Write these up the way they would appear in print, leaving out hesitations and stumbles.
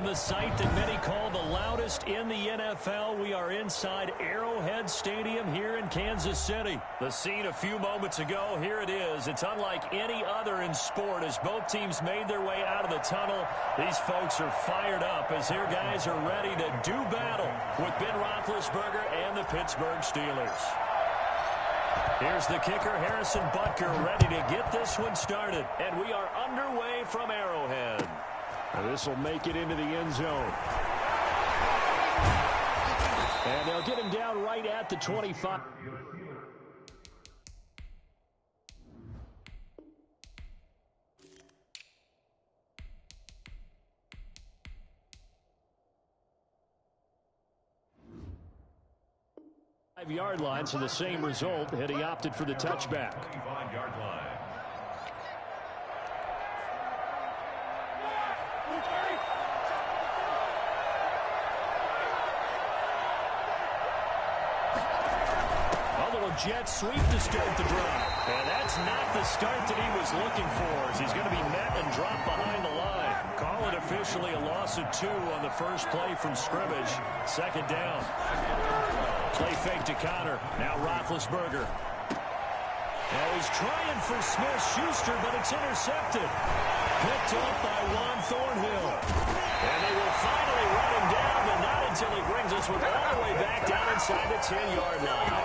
From the site that many call the loudest in the NFL, we are inside Arrowhead Stadium here in Kansas City. The scene a few moments ago, here it is. It's unlike any other in sport as both teams made their way out of the tunnel. These folks are fired up as their guys are ready to do battle with Ben Roethlisberger and the Pittsburgh Steelers. Here's the kicker, Harrison Butker, ready to get this one started. And we are underway from Arrowhead. This will make it into the end zone. And they'll get him down right at the 25. Yard line, so the same result had he opted for the touchback. 25-yard line. Jet sweep to start the drive. And that's not the start that he was looking for, as he's going to be met and dropped behind the line. Call it officially a loss of 2 on the first play from scrimmage. Second down. Play fake to Connor. Now Roethlisberger. Now he's trying for Smith-Schuster, but it's intercepted. Picked up by Juan Thornhill. And they will finally run him down, but not until he brings us all the way back down inside the 10-yard line.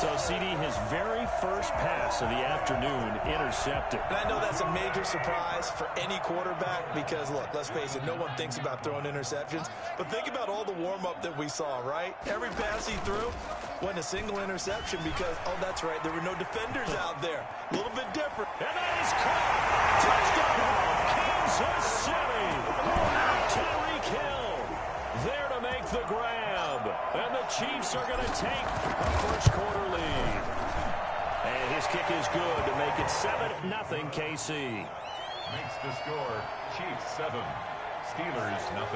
So, CD, his very first pass of the afternoon intercepted. And I know that's a major surprise for any quarterback because, look, let's face it, no one thinks about throwing interceptions. But think about all the warm-up that we saw, right? Every pass he threw wasn't a single interception because, oh, that's right, there were no defenders out there. A little bit different. And that is caught. Touchdown, Kansas City. Tyreek Hill there to make the grab. And the Chiefs are going to take a first-quarter lead. And his kick is good to make it 7-0 KC. Makes the score Chiefs 7, Steelers 0.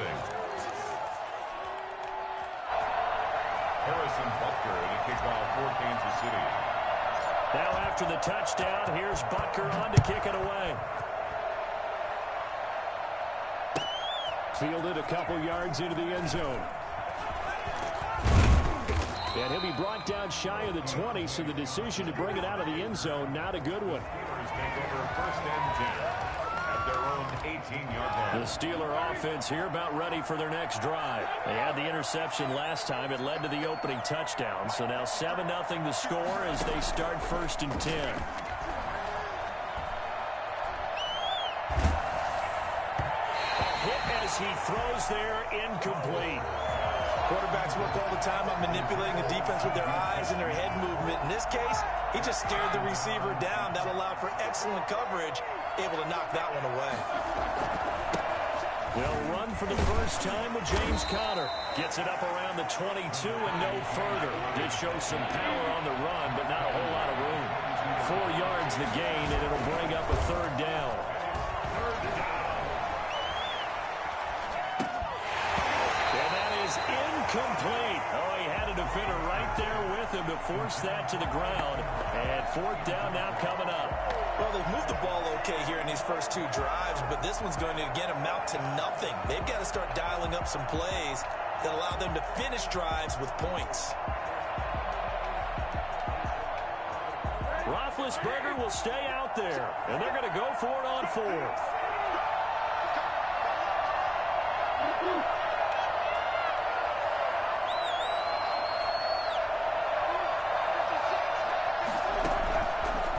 Harrison Butker to kick off for Kansas City. Now after the touchdown, here's Butker on to kick it away. Fielded a couple yards into the end zone. And he'll be brought down shy of the 20, so the decision to bring it out of the end zone, not a good one. Steelers take over first and 10 at their own 18-yard line. The Steeler offense here about ready for their next drive. They had the interception last time. It led to the opening touchdown. So now 7-0 the score as they start first and 10. As he throws there, incomplete. Quarterbacks work all the time on manipulating the defense with their eyes and their head movement. In this case, he just stared the receiver down. That allowed for excellent coverage, able to knock that one away. They'll run for the first time with James Conner. Gets it up around the 22 and no further. Did show some power on the run, but not a whole lot of room. 4 yards the gain, and it'll bring up a third down. Incomplete. Oh, he had a defender right there with him to force that to the ground. And fourth down now coming up. Well, they've moved the ball okay here in these first 2 drives, but this one's going to, again, amount to nothing. They've got to start dialing up some plays that allow them to finish drives with points. Roethlisberger will stay out there, and they're going to go for it on fourth.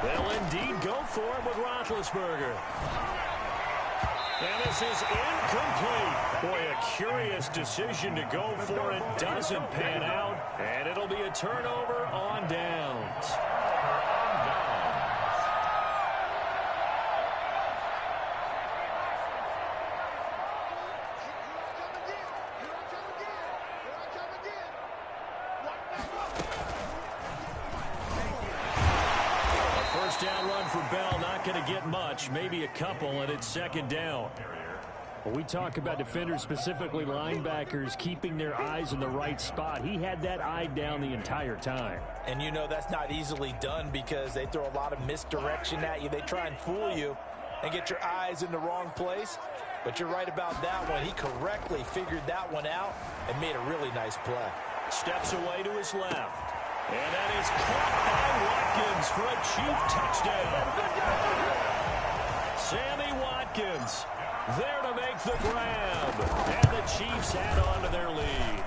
They'll indeed go for it with Roethlisberger. And this is incomplete. Boy, a curious decision to go for it. Doesn't pan out. And it'll be a turnover on downs. Down run for Bell, not going to get much, maybe a couple, and it's second down. When we talk about defenders, specifically linebackers, keeping their eyes in the right spot, he had that eye down the entire time. And you know that's not easily done because they throw a lot of misdirection at you. They try and fool you and get your eyes in the wrong place. But you're right about that one. He correctly figured that one out and made a really nice play. Steps away to his left. And that is caught by Watkins for a Chief touchdown. Sammy Watkins there to make the grab. And the Chiefs add on to their lead.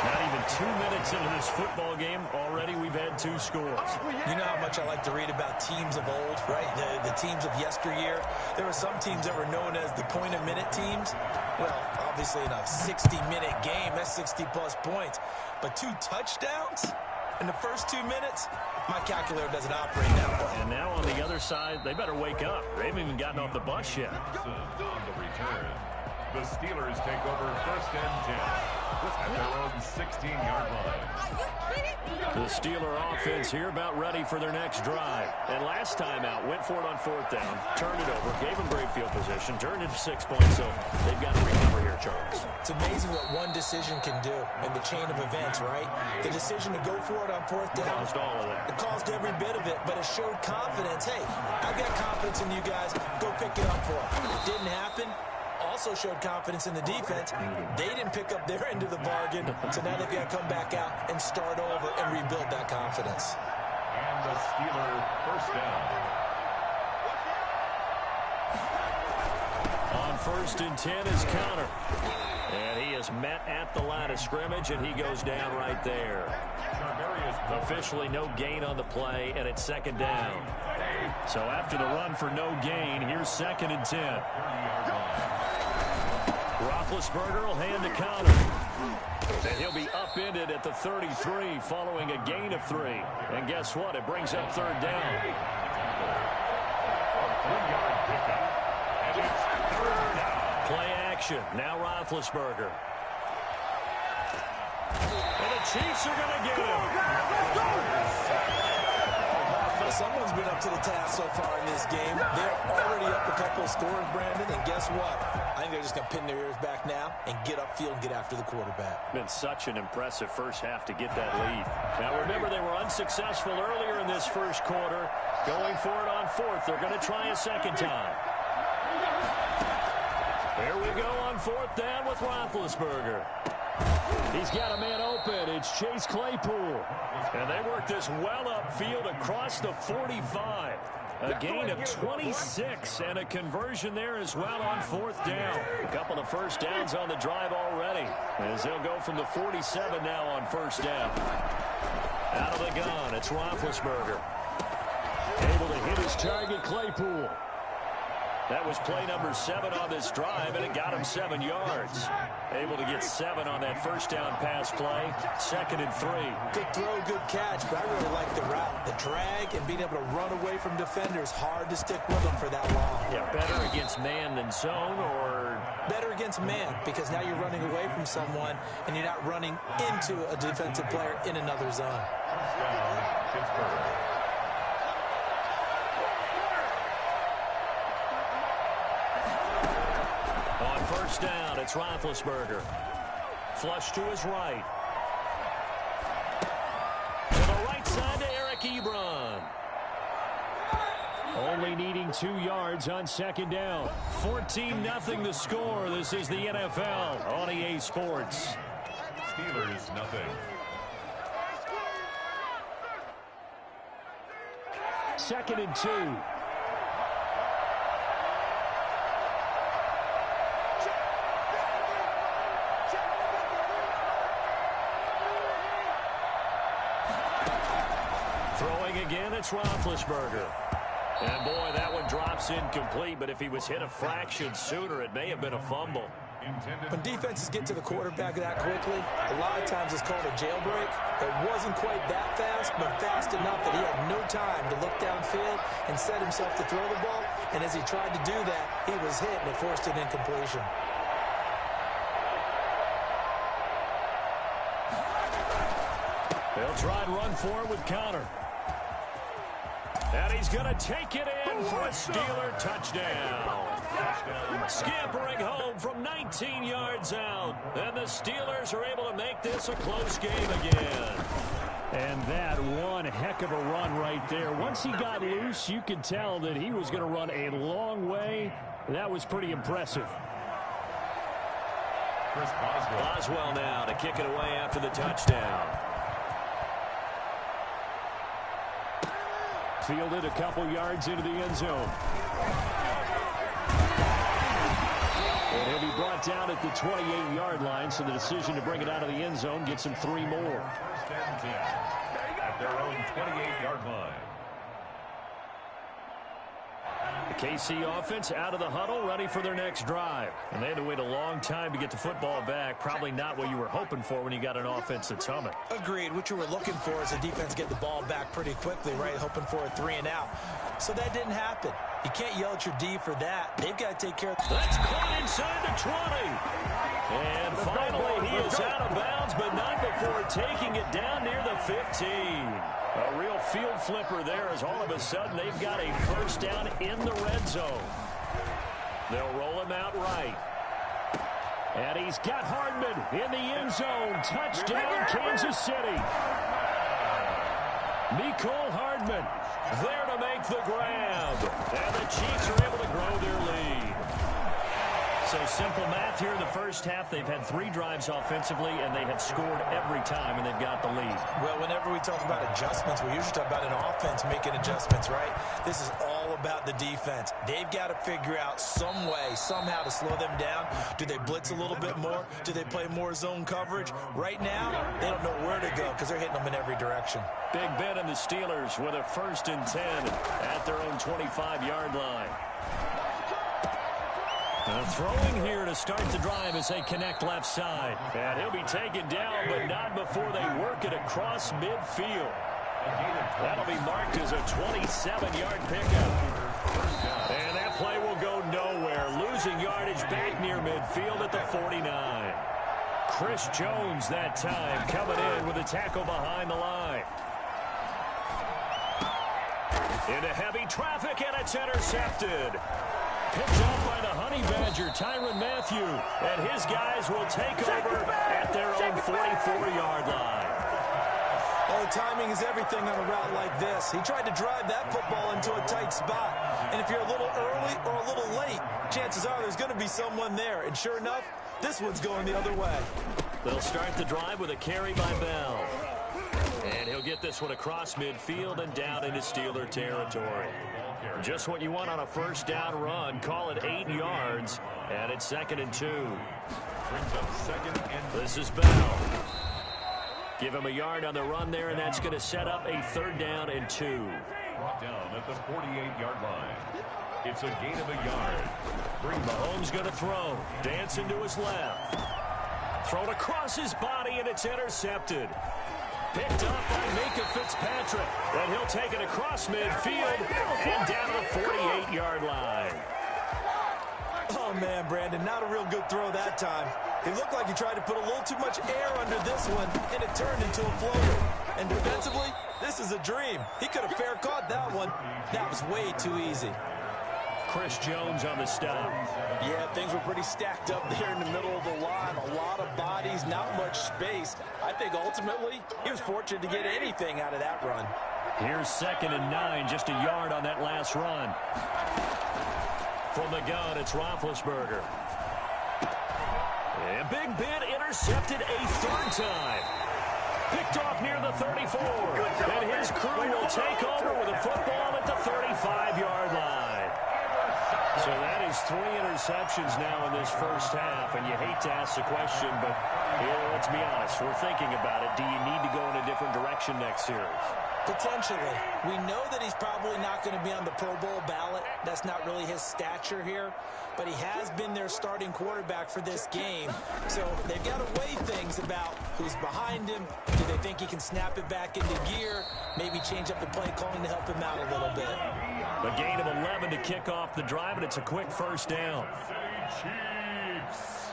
Not even 2 minutes into this football game, already we've had 2 scores. You know how much I like to read about teams of old, right? The teams of yesteryear. There were some teams that were known as the point-a-minute teams. Well, obviously in a 60-minute game, that's 60-plus points. But 2 touchdowns in the first 2 minutes? My calculator doesn't operate that way. And now on the other side, they better wake up. They haven't even gotten off the bus yet. On the return, the Steelers take over 1st and 10 at their own 16-yard line. The Steeler offense here about ready for their next drive. And last time out, went for it on 4th down, turned it over, gave them great field position, turned it to 6 points, so they've got to recover here, Charles. It's amazing what one decision can do in the chain of events, right? The decision to go for it on 4th down. Caused all of that. It caused every bit of it, but it showed confidence. Hey, I've got confidence in you guys. Go pick it up for it. It didn't happen. Also showed confidence in the defense. They didn't pick up their end of the bargain, so now they've got to come back out and start over and rebuild that confidence. And the Steeler 1st down. On 1st and 10 is Conner. And he is met at the line of scrimmage, and he goes down right there. Officially no gain on the play, and it's 2nd down. So after the run for no gain, here's 2nd and 10. Roethlisberger will hand to Conner. And he'll be upended at the 33 following a gain of 3. And guess what? It brings up 3rd down. 3-yard pickup. And it's 3rd down. Play action. Now Roethlisberger. And the Chiefs are going to get him. Someone's been up to the task so far in this game. They're already up a couple of scores, Brandon, and guess what? I think they're just going to pin their ears back now and get upfield and get after the quarterback. Been such an impressive first half to get that lead. Now remember, they were unsuccessful earlier in this first quarter. Going for it on 4th. They're going to try a 2nd time. Here we go on 4th down with Roethlisberger. He's got a man open. It's Chase Claypool. And they work this well upfield across the 45. A gain of 26 and a conversion there as well on 4th down. A couple of first downs on the drive already, as they'll go from the 47 now on 1st down. Out of the gun, it's Roethlisberger. Able to hit his target, Claypool. That was play number 7 on this drive, and it got him 7 yards. Able to get 7 on that 1st down pass play. 2nd and 3. Good throw, good catch, but I really like the route. The drag and being able to run away from defenders. Hard to stick with them for that long. Yeah, better against man than zone, or better against man, because now you're running away from someone and you're not running into a defensive player in another zone. 1st down, Pittsburgh. On 1st down, it's Roethlisberger. Flush to his right. To the right side to Eric Ebron. Only needing 2 yards on 2nd down. 14-0 the score. This is the NFL on EA Sports. Steelers nothing. 2nd and 2. Throwing again, it's Roethlisberger. And boy, that one drops incomplete, but if he was hit a fraction sooner, it may have been a fumble. When defenses get to the quarterback that quickly, a lot of times it's called a jailbreak. It wasn't quite that fast, but fast enough that he had no time to look downfield and set himself to throw the ball. And as he tried to do that, he was hit and it forced an incompletion. They'll try and run for it with Conner. And he's going to take it in for a Steeler touchdown. Scampering home from 19 yards out. And the Steelers are able to make this a close game again. And that one heck of a run right there. Once he got loose, you could tell that he was going to run a long way. That was pretty impressive. Chris Boswell. Boswell now to kick it away after the touchdown. Fielded a couple yards into the end zone. And he'll be brought down at the 28-yard line, so the decision to bring it out of the end zone gets him 3 more. First and 10 at their own 28-yard line. The KC offense out of the huddle, ready for their next drive. And they had to wait a long time to get the football back. Probably not what you were hoping for when you got an offense that's humming. Agreed. What you were looking for is the defense get the ball back pretty quickly, right? Hoping for a 3 and out. So that didn't happen. You can't yell at your D for that. They've got to take care of it. That's caught inside the 20. And finally, he is out of bounds, but not before taking it down near the 15. A real field flipper there as all of a sudden they've got a first down in the red zone. They'll roll him out right. And he's got Hardman in the end zone. Touchdown, Kansas City. Mecole Hardman there to make the grab. And the Chiefs are able to grow their lead. So simple math here in the first half. They've had 3 drives offensively, and they have scored every time, and they've got the lead. Well, whenever we talk about adjustments, we usually talk about an offense making adjustments, right? This is all about the defense. They've got to figure out some way, somehow to slow them down. Do they blitz a little bit more? Do they play more zone coverage? Right now, they don't know where to go because they're hitting them in every direction. Big Ben and the Steelers with a first and 10 at their own 25-yard line. Throwing here to start the drive as they connect left side. And he'll be taken down, but not before they work it across midfield. That'll be marked as a 27-yard pickup. And that play will go nowhere. Losing yardage back near midfield at the 49. Chris Jones that time coming in with a tackle behind the line. Into heavy traffic, and it's intercepted. Picked up by the Honey Badger, Tyrann Mathieu, and his guys will take over at their own 44-yard line. Oh, timing is everything on a route like this. He tried to drive that football into a tight spot. And if you're a little early or a little late, chances are there's going to be someone there. And sure enough, this one's going the other way. They'll start the drive with a carry by Bell. And he'll get this one across midfield and down into Steeler territory. Just what you want on a first down run. Call it 8 yards, and it's 2nd and 2. Brings up 2nd and 2. This is Bell. Give him a yard on the run there, and that's going to set up a 3rd down and 2. Brought down at the 48-yard line. It's a gain of a yard. Mahomes going to throw. Dancing to his left. Thrown across his body, and it's intercepted. Picked up by Minkah Fitzpatrick. And he'll take it across midfield and down to the 48-yard line. Oh, man, Brandon, not a real good throw that time. It looked like he tried to put a little too much air under this one, and it turned into a floater. And defensively, this is a dream. He could have fair caught that one. That was way too easy. Chris Jones on the stop. Yeah, things were pretty stacked up there in the middle of the line. A lot of bodies, not much space. I think ultimately he was fortunate to get anything out of that run. Here's 2nd and 9, just a yard on that last run. From the gun, it's Roethlisberger. And Big Ben intercepted a 3rd time. Picked off near the 34. And his crew will take over with a football at the 35-yard line. So that is 3 interceptions now in this first half, and you hate to ask the question, but here, let's be honest, we're thinking about it. Do you need to go in a different direction next series? Potentially. We know that he's probably not going to be on the Pro Bowl ballot. That's not really his stature here, but he has been their starting quarterback for this game. So they've got to weigh things about who's behind him. Do they think he can snap it back into gear? Maybe change up the play calling to help him out a little bit. A gain of 11 to kick off the drive, and it's a quick first down. Chiefs.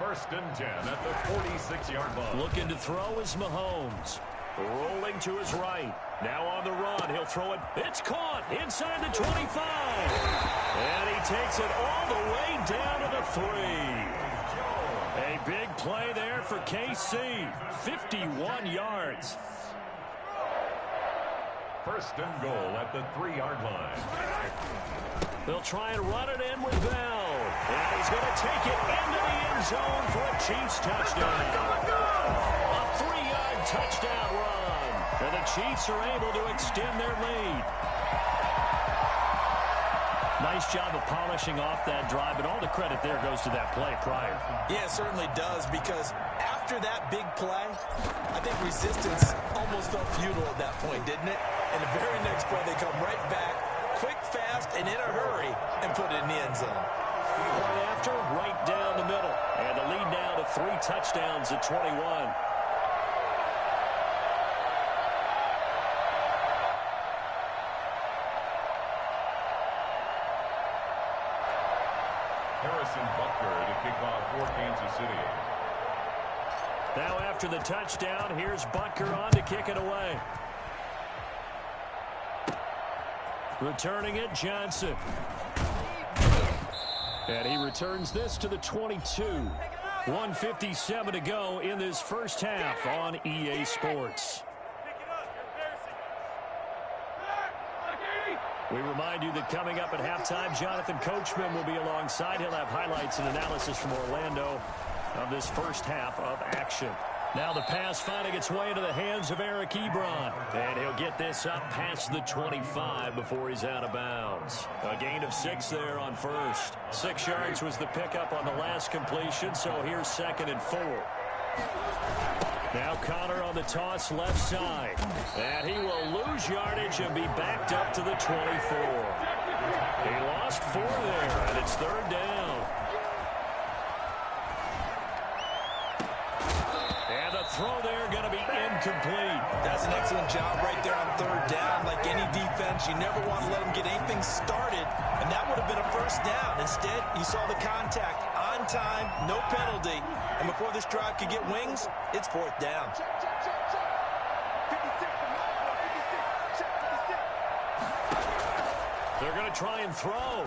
1st and 10 at the 46-yard line. Looking to throw is Mahomes. Rolling to his right. Now on the run. He'll throw it. It's caught inside the 25. And he takes it all the way down to the 3. A big play there for KC. 51 yards. First and goal at the 3-yard line. They'll try and run it in with Bell. And he's going to take it into the end zone for a Chiefs touchdown. A 3-yard touchdown run. And the Chiefs are able to extend their lead. Nice job of polishing off that drive, but all the credit there goes to that play prior. Yeah, it certainly does, because after that big play, I think resistance almost felt futile at that point, didn't it? And the very next play, they come right back, quick, fast, and in a hurry, and put it in the end zone. Point after, right down the middle. And the lead now to 3 touchdowns at 21. Harrison Butker to kick off for Kansas City. Now after the touchdown, here's Butker on to kick it away. Returning it, Johnson. And he returns this to the 22. 1:57 to go in this first half on EA Sports. We remind you that coming up at halftime, Jonathan Coachman will be alongside. He'll have highlights and analysis from Orlando of this first half of action. Now the pass finding its way into the hands of Eric Ebron. And he'll get this up past the 25 before he's out of bounds. A gain of 6 there on first. 6 yards was the pickup on the last completion, so here's 2nd and 4. Now Connor on the toss left side. And he will lose yardage and be backed up to the 24. He lost 4 there, and it's 3rd down. And the throw there going to be incomplete. That's an excellent job right there on 3rd down. Like any defense, you never want to let them get anything started, and that would have been a first down. Instead, you saw the contact on time, no penalty, and before this drive could get wings, it's 4th down. They're going to try and throw.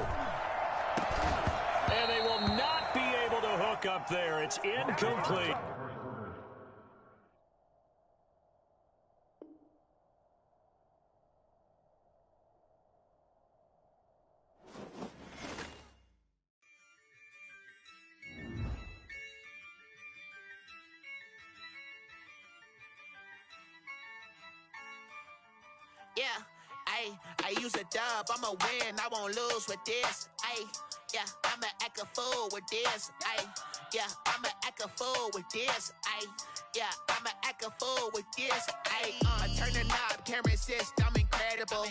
And they will not be able to hook up there. It's incomplete. Yeah, I use a dub, I'ma win, I won't lose with this. Yeah, I'ma act a fool with this. Yeah, I'ma act a fool with this. Yeah, I'ma act a fool with this. I turn the knob, camera assist, I'm incredible.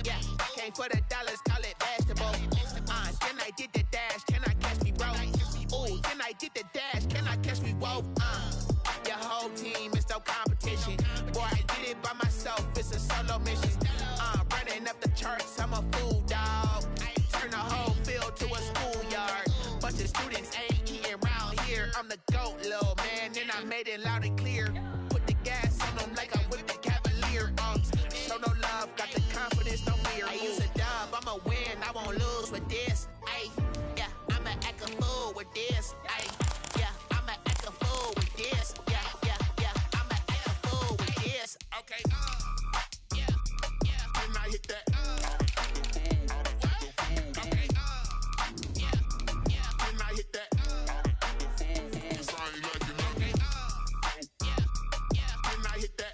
Yeah, came for the dollars, call it vegetable. Then I did the dash, can I catch me, bro? Ooh, then I did the dash, can I catch me, whoa? Your whole team is no competition. Boy, I did it by myself, it's a solo mission. Running up the charts, I'm a fool, dog. Turn the whole field to a schoolyard. Bunch of students ain't eating round here. I'm the GOAT, little man, and I made it loud and clear. Put the gas on them like I whipped the Cavalier. Show no love, got the confidence, no fear. I use a dub, I'ma win, I won't lose with this. Yeah, I'ma act a fool with this. Yeah, I'ma act a fool with this. Yeah, I'ma act a fool with this. Okay, yeah, then I hit that. Okay, yeah, then I hit that. Then I hit that.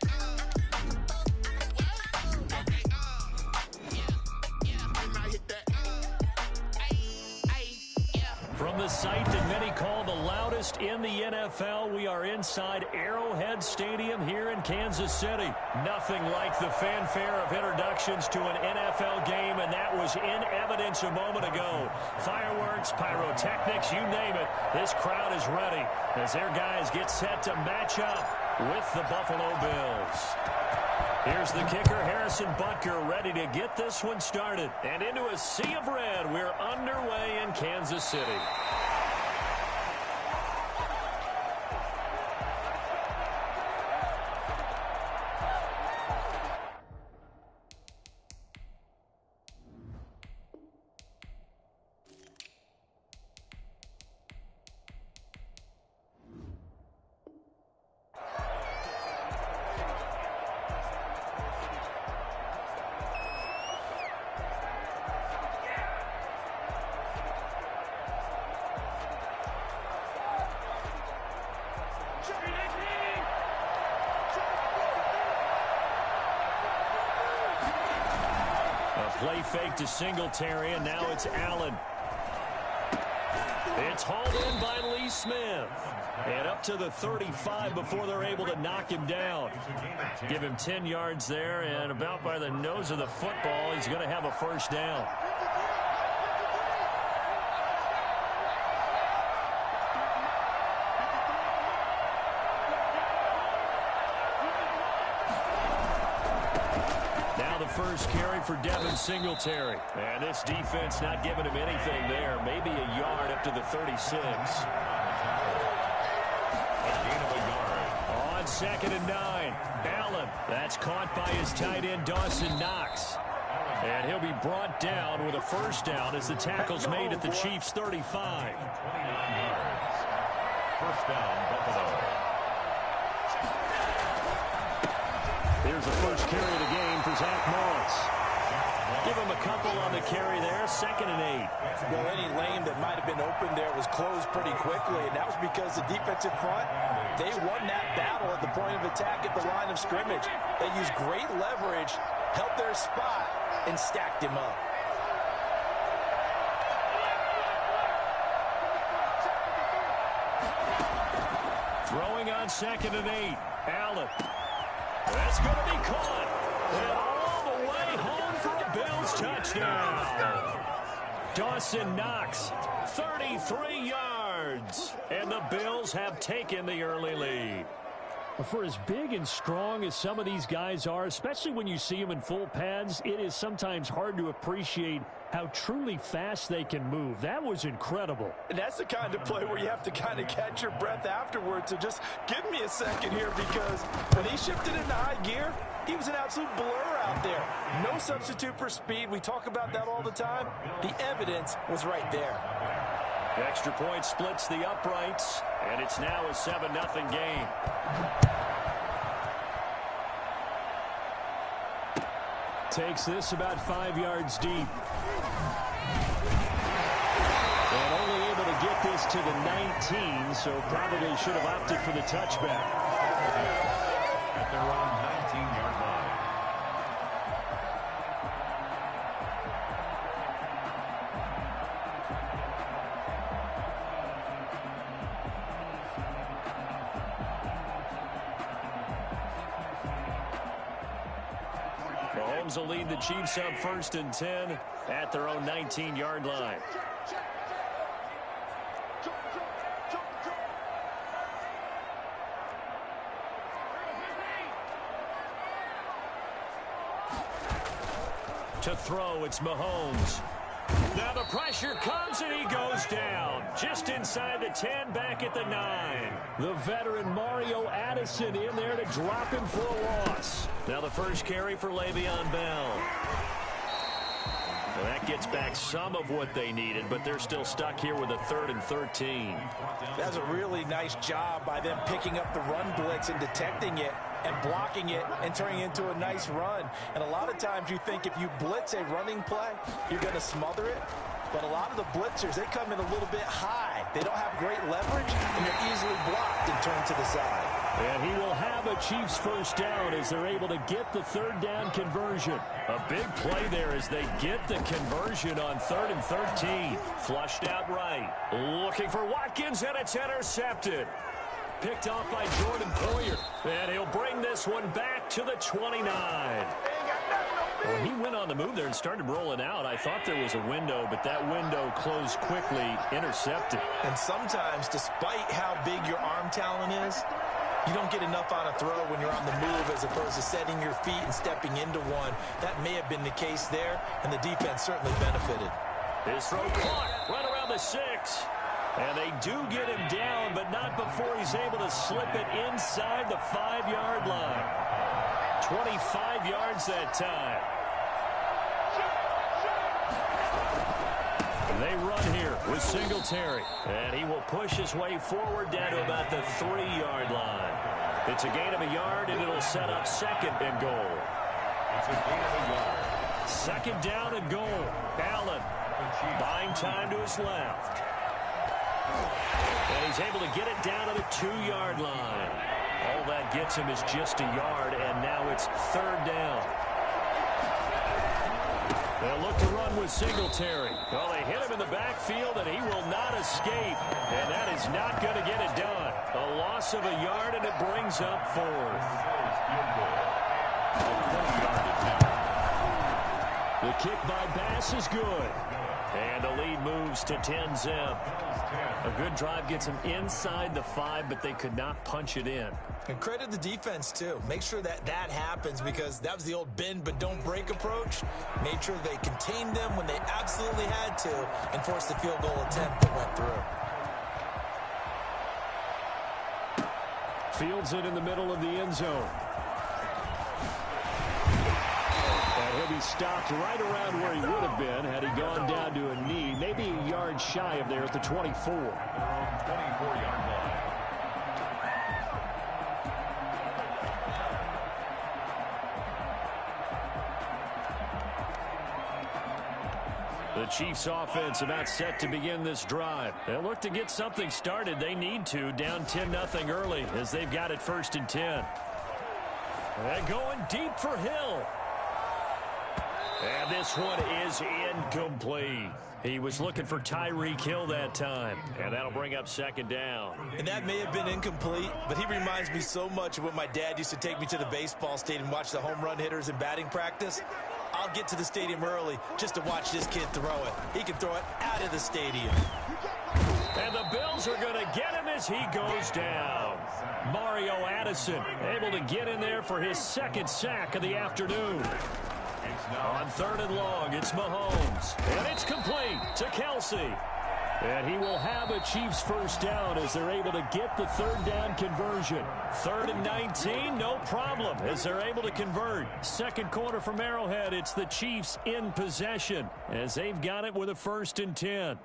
From the site that many call the loudest in the NFL, we are inside Arrowhead Stadium here in Kansas City. Nothing like the fanfare of introductions to an NFL game, and that was in evidence a moment ago. Fireworks, pyrotechnics, you name it. This crowd is ready as their guys get set to match up with the Buffalo Bills. Here's the kicker, Harrison Butker, ready to get this one started. And into a sea of red, we're underway in Kansas City. Play fake to Singletary, and now it's Allen. It's hauled in by Lee Smith. And up to the 35 before they're able to knock him down. Give him 10 yards there, and about by the nose of the football, he's going to have a first down. First carry for Devin Singletary. And this defense not giving him anything there. Maybe a yard up to the 36. A gain of a yard. On 2nd and 9. Allen. That's caught by his tight end, Dawson Knox. And he'll be brought down with a first down as the tackle's made at the Chiefs' 35. 29 yards. First down, Buffalo. Here's the first carry of the game for Zach Moss. Give him a couple on the carry there, 2nd and 8. Well, any lane that might have been open there was closed pretty quickly, and that was because the defensive front, they won that battle at the point of attack at the line of scrimmage. They used great leverage, held their spot, and stacked him up. Throwing on 2nd and 8. Allen. That's going to be caught. And all the way home for a Bills touchdown. Dawson Knox, 33 yards. And the Bills have taken the early lead. For as big and strong as some of these guys are, especially when you see them in full pads, it is sometimes hard to appreciate how truly fast they can move. That was incredible. And that's the kind of play where you have to kind of catch your breath afterwards. So just give me a second here, because when he shifted into high gear, he was an absolute blur out there. No substitute for speed. We talk about that all the time. The evidence was right there. The extra point splits the uprights, and it's now a 7-0 game. Takes this about 5 yards deep. And only able to get this to the 19, so probably should have opted for the touchback. At their own 19-yard line. Mahomes will lead the Chiefs up 1st and 10 at their own 19-yard line. To throw, it's Mahomes. Now the pressure comes and he goes down. Just inside the 10, back at the 9. The veteran Mario Addison in there to drop him for a loss. Now the first carry for Le'Veon Bell. Well, that gets back some of what they needed, but they're still stuck here with a 3rd and 13. That's a really nice job by them picking up the run blitz and detecting it and blocking it and turning it into a nice run. And a lot of times you think if you blitz a running play, you're going to smother it. But a lot of the blitzers, they come in a little bit high. They don't have great leverage, and they're easily blocked and turned to the side. And he will have a Chiefs first down as they're able to get the 3rd down conversion. A big play there as they get the conversion on 3rd and 13. Flushed out right. Looking for Watkins, and it's intercepted. Picked off by Jordan Poyer. And he'll bring this one back to the 29. Well, he went on the move there and started rolling out. I thought there was a window, but that window closed quickly, intercepted. And sometimes, despite how big your arm talent is, you don't get enough on a throw when you're on the move as opposed to setting your feet and stepping into one. That may have been the case there, and the defense certainly benefited. His throw caught right around the 6. And they do get him down, but not before he's able to slip it inside the 5-yard line. 25 yards that time. They run here with Singletary. And he will push his way forward down to about the 3-yard line. It's a gain of a yard, and it'll set up 2nd and goal. It's a gain of a yard. 2nd down and goal. Allen buying time to his left. And he's able to get it down to the 2-yard line. All that gets him is just a yard, and now it's 3rd down. They'll look to run with Singletary. Well, they hit him in the backfield, and he will not escape. And that is not going to get it done. A loss of a yard, and it brings up fourth. The kick by Bass is good. And the lead moves to 10-zip. A good drive gets them inside the 5, but they could not punch it in. And credit the defense, too. Make sure that happens, because that was the old bend but don't break approach. Made sure they contained them when they absolutely had to and forced the field goal attempt that went through. Fields it in the middle of the end zone. And he'll be stopped right around where he would have been had he gone down to a knee, maybe a yard shy of there at the 24. 24-yard line. The Chiefs offense about set to begin this drive. They'll look to get something started. They need to, down 10-0 early as they've got it 1st and 10. And going deep for Hill. And this one is incomplete. He was looking for Tyreek Hill that time, and that'll bring up 2nd down. And that may have been incomplete, but he reminds me so much of when my dad used to take me to the baseball stadium and watch the home run hitters in batting practice. I'll get to the stadium early just to watch this kid throw it. He can throw it out of the stadium. And the Bills are going to get him as he goes down. Mario Addison able to get in there for his 2nd sack of the afternoon. On 3rd and long, it's Mahomes. And it's complete to Kelsey. And he will have a Chiefs 1st down as they're able to get the 3rd down conversion. 3rd and 19, no problem as they're able to convert. 2nd quarter from Arrowhead, it's the Chiefs in possession as they've got it with a 1st and 10.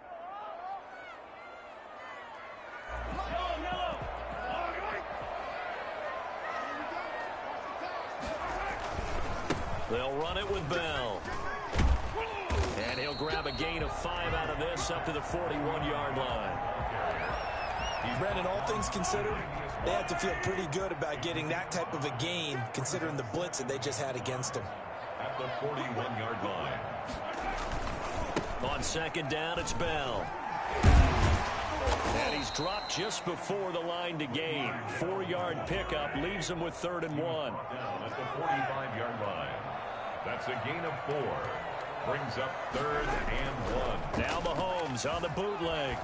They'll run it with Bell. And he'll grab a gain of 5 out of this up to the 41-yard line. Brandon, all things considered, they have to feel pretty good about getting that type of a gain considering the blitz that they just had against them. At the 41-yard line. On 2nd down, it's Bell. And he's dropped just before the line to gain. 4-yard pickup leaves him with 3rd and 1. Down at the 45-yard line. That's a gain of 4. Brings up 3rd and 1. Now Mahomes on the bootleg.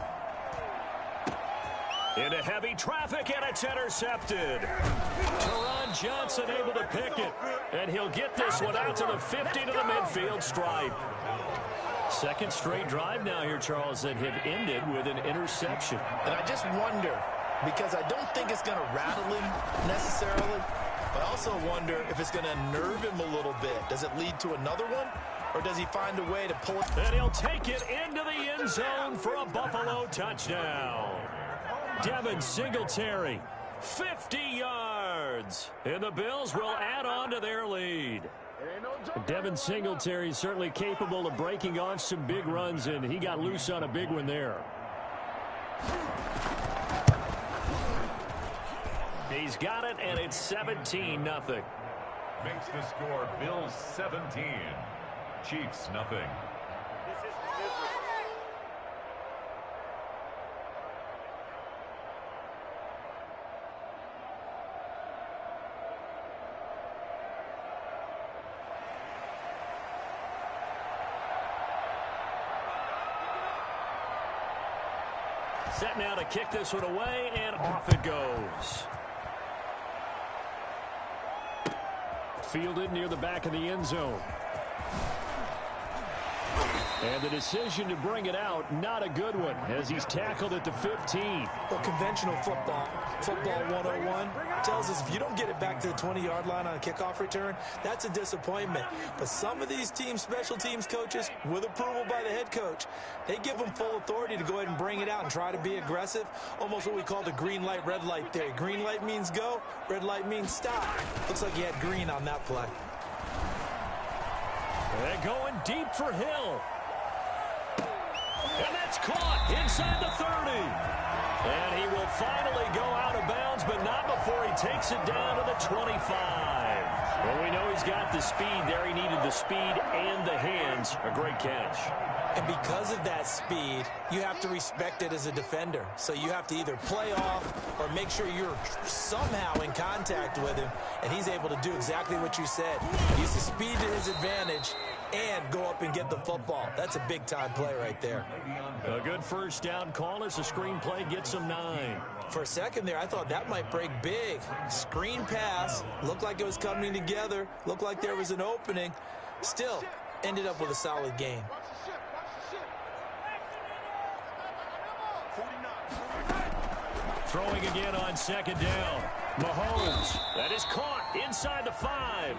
Into heavy traffic, and it's intercepted. Teron Johnson able to pick it. And he'll get this one out to the 50 to the midfield stripe. 2nd straight drive now here, Charles, that have ended with an interception. And I just wonder, because I don't think it's going to rattle him necessarily, but I also wonder if it's going to nerve him a little bit. Does it lead to another one, or does he find a way to pull it? And he'll take it into the end zone for a Buffalo touchdown. Devin Singletary, 50 yards. And the Bills will add on to their lead. Devin Singletary certainly capable of breaking on some big runs, and he got loose on a big one there. He's got it, and it's 17-0. Makes the score Bills 17. Chiefs nothing. Set now to kick this one away, and off it goes. Fielded near the back of the end zone. And the decision to bring it out, not a good one, as he's tackled at the 15. Well, conventional football 101, tells us if you don't get it back to the 20-yard line on a kickoff return, that's a disappointment. But some of these team special teams coaches, with approval by the head coach, they give them full authority to go ahead and bring it out and try to be aggressive, almost what we call the green light, red light theory. Green light means go, red light means stop. Looks like he had green on that play. They're going deep for Hill. And that's caught inside the 30. And he will finally go out of bounds, but not before he takes it down to the 25. Well, we know he's got the speed there. He needed the speed and the hands. A great catch. And because of that speed, you have to respect it as a defender. So you have to either play off or make sure you're somehow in contact with him, and he's able to do exactly what you said. Use the speed to his advantage and go up and get the football. That's a big-time play right there. A good first down call as the screen play gets him 9. For a second there, I thought that might break big. Screen pass, looked like it was coming together, looked like there was an opening. Still, ended up with a solid gain. Throwing again on second down. Mahomes. That is caught inside the 5.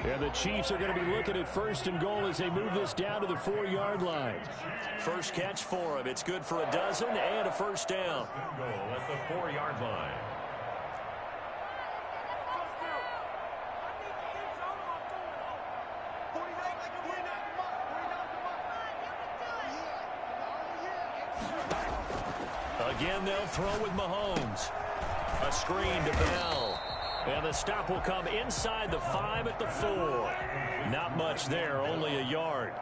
And the Chiefs are going to be looking at first and goal as they move this down to the 4-yard line. First catch for him. It's good for a dozen and a first down. Goal at the 4-yard line. Again, they'll throw with Mahomes. A screen to Bell. And the stop will come inside the 5 at the 4. Not much there, only a yard.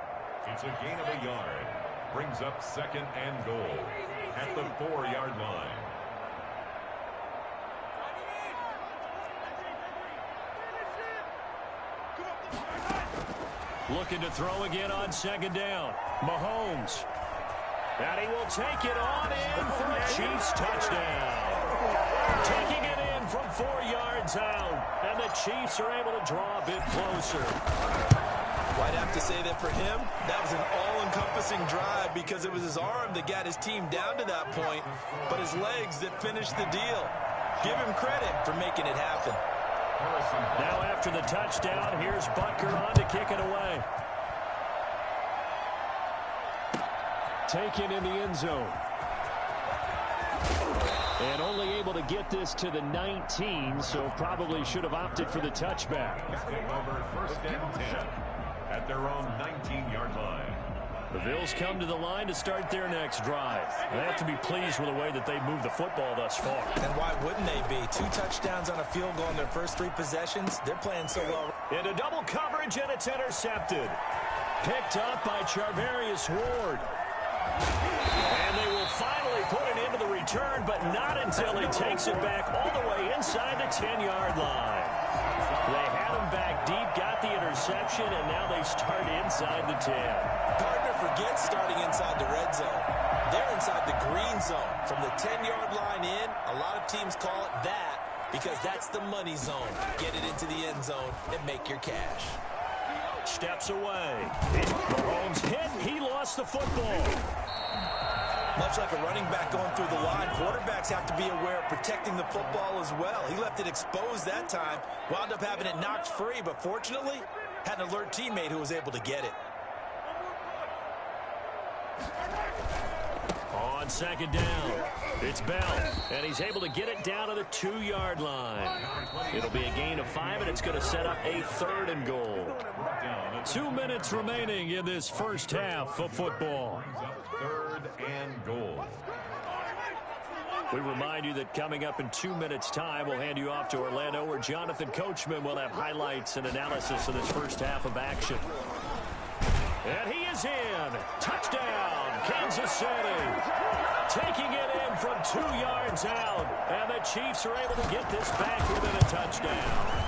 It's a gain of a yard. Brings up second and goal at the 4-yard line. Looking to throw again on second down. Mahomes. And he will take it on in for a Chiefs touchdown. Taking it in from 4 yards out. And the Chiefs are able to draw a bit closer. Well, I'd have to say that for him, that was an all-encompassing drive because it was his arm that got his team down to that point, but his legs that finished the deal. Give him credit for making it happen. Now after the touchdown, here's Butker on to kick it away. Taken in the end zone. And only able to get this to the 19, so probably should have opted for the touchback. Take over first and 10 at their own 19-yard line. The Bills come to the line to start their next drive. They have to be pleased with the way that they've moved the football thus far. And why wouldn't they be? 2 touchdowns on a field goal in their first 3 possessions. They're playing so well. Into double coverage, and it's intercepted. Picked up by Charvarius Ward. And they will finally put it into the return, but not until he takes it back all the way inside the 10-yard line. They had him back deep, got the interception, and now they start inside the 10. Partner forgets starting inside the red zone. They're inside the green zone. From the 10-yard line in, a lot of teams call it that because that's the money zone. Get it into the end zone and make your cash. Steps away. Mahomes hit. He lost the football. Much like a running back going through the line, quarterbacks have to be aware of protecting the football as well. He left it exposed that time, wound up having it knocked free, but fortunately, had an alert teammate who was able to get it. On second down, it's Bell, and he's able to get it down to the 2-yard line. It'll be a gain of 5, and it's going to set up a 3rd and goal. 2 minutes remaining in this first half of football. 3rd and goal. We remind you that coming up in 2 minutes' time, we'll hand you off to Orlando, where Jonathan Coachman will have highlights and analysis of this first half of action. And he is in. Touchdown, Kansas City. Taking it in from 2 yards out. And the Chiefs are able to get this back within a touchdown.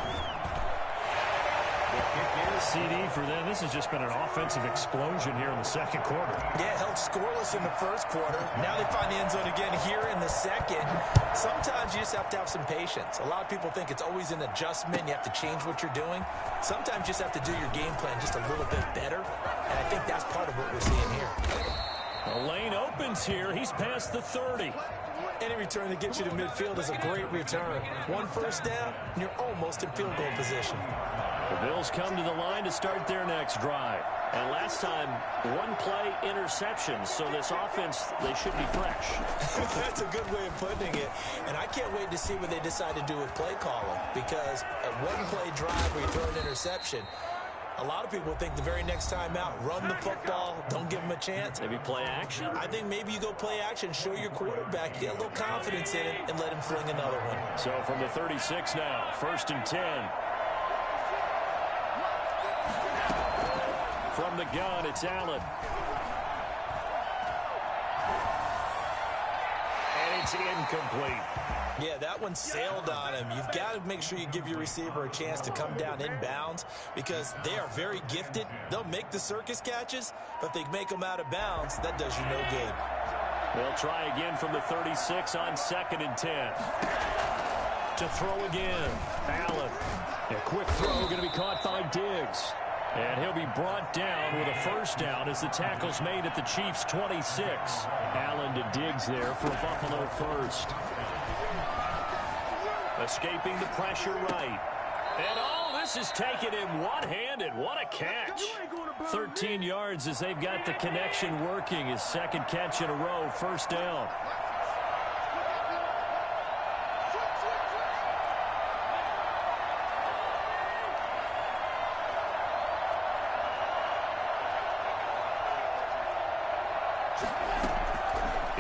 CD for them. This has just been an offensive explosion here in the second quarter. Yeah, held scoreless in the first quarter. Now they find the end zone again here in the second. Sometimes you just have to have some patience. A lot of people think it's always an adjustment. You have to change what you're doing. Sometimes you just have to do your game plan just a little bit better. And I think that's part of what we're seeing here. The lane opens here. He's past the 30. Any return that gets you to midfield is a great return. 1 first down, and you're almost in field goal position. The Bills come to the line to start their next drive. And last time, 1-play interception. So this offense, they should be fresh. That's a good way of putting it. And I can't wait to see what they decide to do with play calling. Because a 1-play drive where you throw an interception, a lot of people think the very next time out, run the football, don't give them a chance. Maybe play action? I think maybe you go play action, show your quarterback, get a little confidence in it, and let him fling another one. So from the 36 now, 1st and 10. From the gun, it's Allen. And it's incomplete. Yeah, that one sailed on him. You've got to make sure you give your receiver a chance to come down inbounds because they are very gifted. They'll make the circus catches, but if they make them out of bounds, that does you no good. They'll try again from the 36 on 2nd and 10. To throw again, Allen. A quick throw going to be caught by Diggs. And he'll be brought down with a first down as the tackle's made at the Chiefs' 26. Allen to Diggs there for a Buffalo first. Escaping the pressure right. And all this is taken in one-handed. What a catch. 13 yards as they've got the connection working. His second catch in a row, first down.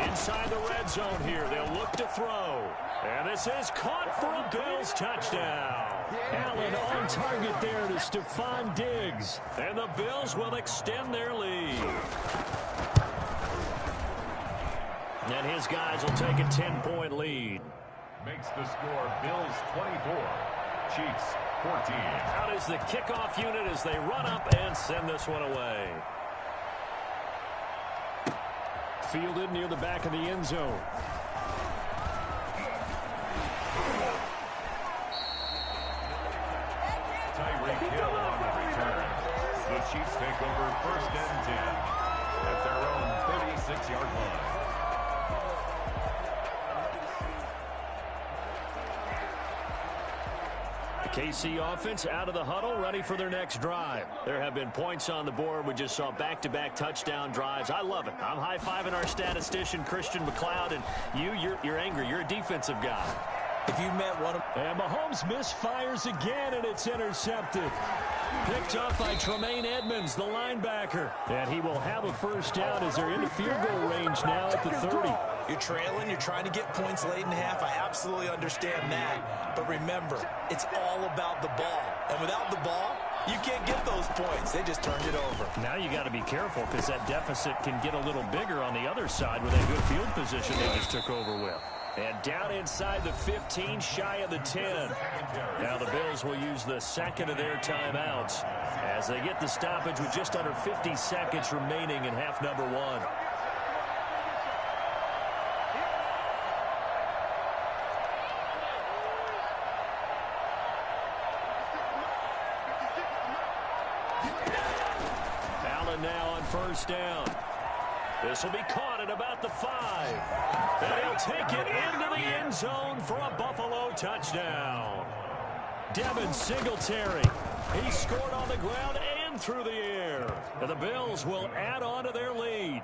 Inside the red zone here. They'll look to throw. And this is caught for a Bills touchdown. Allen on target there to Stephon Diggs. And the Bills will extend their lead. And his guys will take a 10-point lead. Makes the score Bills 24, Chiefs 14. Out is the kickoff unit as they run up and send this one away. Fielded near the back of the end zone. Tyreek Hill on the return. The Chiefs take over 1st and 10 at their own 36-yard line. KC offense out of the huddle, ready for their next drive. There have been points on the board. We just saw back-to-back touchdown drives. I love it. I'm high-fiving our statistician, Christian McLeod, and you're angry. You're a defensive guy. If you met one of... And Mahomes misfires again, and it's intercepted. Picked up by Tremaine Edmonds, the linebacker. And he will have a first down as they're into field goal range now at the 30. You're trailing. You're trying to get points late in half. I absolutely understand that. But remember, it's all about the ball. And without the ball, you can't get those points. They just turned it over. Now you got to be careful because that deficit can get a little bigger on the other side with a good field position they just took over with. And down inside the 15, shy of the 10. Now the Bills will use the second of their timeouts as they get the stoppage with just under 50 seconds remaining in half number 1. Allen now on first down. This will be caught at about the 5. And he'll take it into the end zone for a Buffalo touchdown. Devin Singletary. He scored on the ground and through the air. And the Bills will add on to their lead.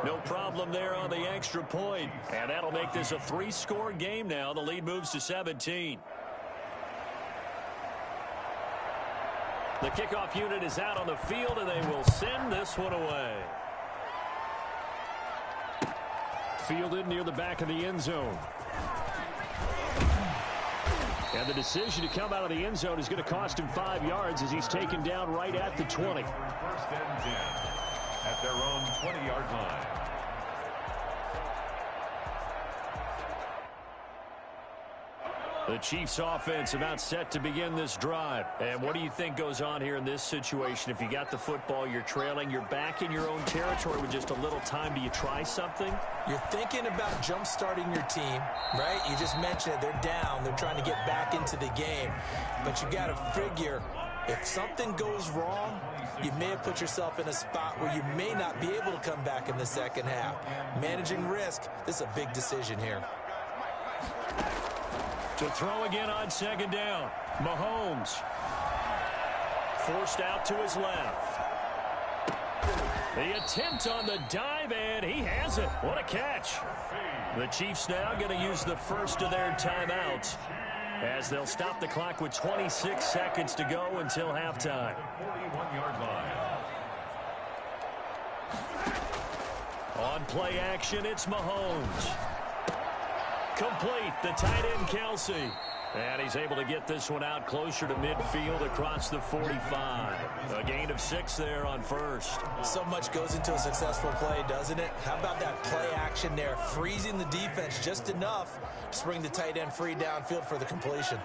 No problem there on the extra point. And that'll make this a 3-score game now. The lead moves to 17. The kickoff unit is out on the field, and they will send this one away. Fielded near the back of the end zone. And the decision to come out of the end zone is going to cost him 5 yards as he's taken down right at the 20. 1st and 10 at their own 20-yard line. The Chiefs offense about set to begin this drive. And what do you think goes on here in this situation? If you got the football, you're trailing, you're back in your own territory with just a little time. Do you try something? You're thinking about jump-starting your team, right? You just mentioned it. They're down. They're trying to get back into the game. But you got to figure, if something goes wrong, you may have put yourself in a spot where you may not be able to come back in the second half. Managing risk, this is a big decision here. To throw again on second down. Mahomes. Forced out to his left. The attempt on the dive, and he has it. What a catch. The Chiefs now going to use the first of their timeouts as they'll stop the clock with 26 seconds to go until halftime. 41-yard line. On play action, it's Mahomes. Complete, the tight end Kelsey. And he's able to get this one out closer to midfield across the 45. A gain of 6 there on first. So much goes into a successful play, doesn't it? How about that play action there, freezing the defense just enough to bring the tight end free downfield for the completion.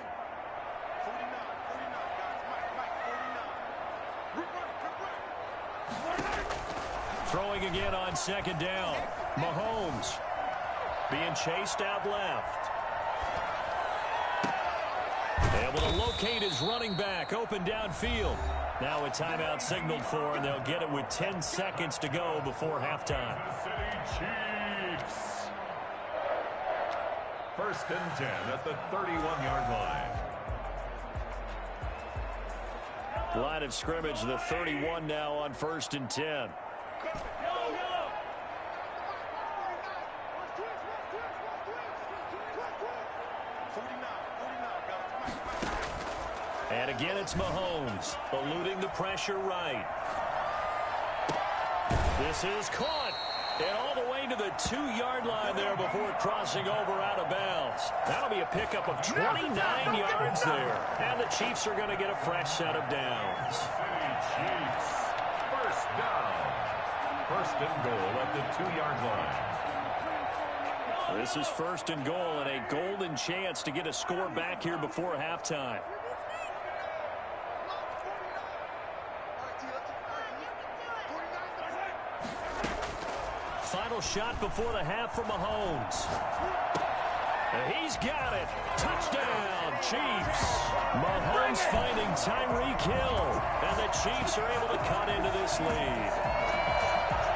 Throwing again on second down. Mahomes being chased out left. Able to locate his running back open downfield. Now a timeout signaled for, and they'll get it with 10 seconds to go before halftime. Chiefs. First and 10 at the 31-yard line. Line of scrimmage, the 31 now on first and 10. And again, it's Mahomes, eluding the pressure right. This is caught. And all the way to the 2-yard line there before crossing over out of bounds. That'll be a pickup of 29 yards there. And the Chiefs are going to get a fresh set of downs. Chiefs. First down. First and goal at the 2-yard line. This is first and goal and a golden chance to get a score back here before halftime. Final shot before the half from Mahomes. And he's got it. Touchdown, Chiefs. Mahomes finding Tyreek Hill. And the Chiefs are able to cut into this lead.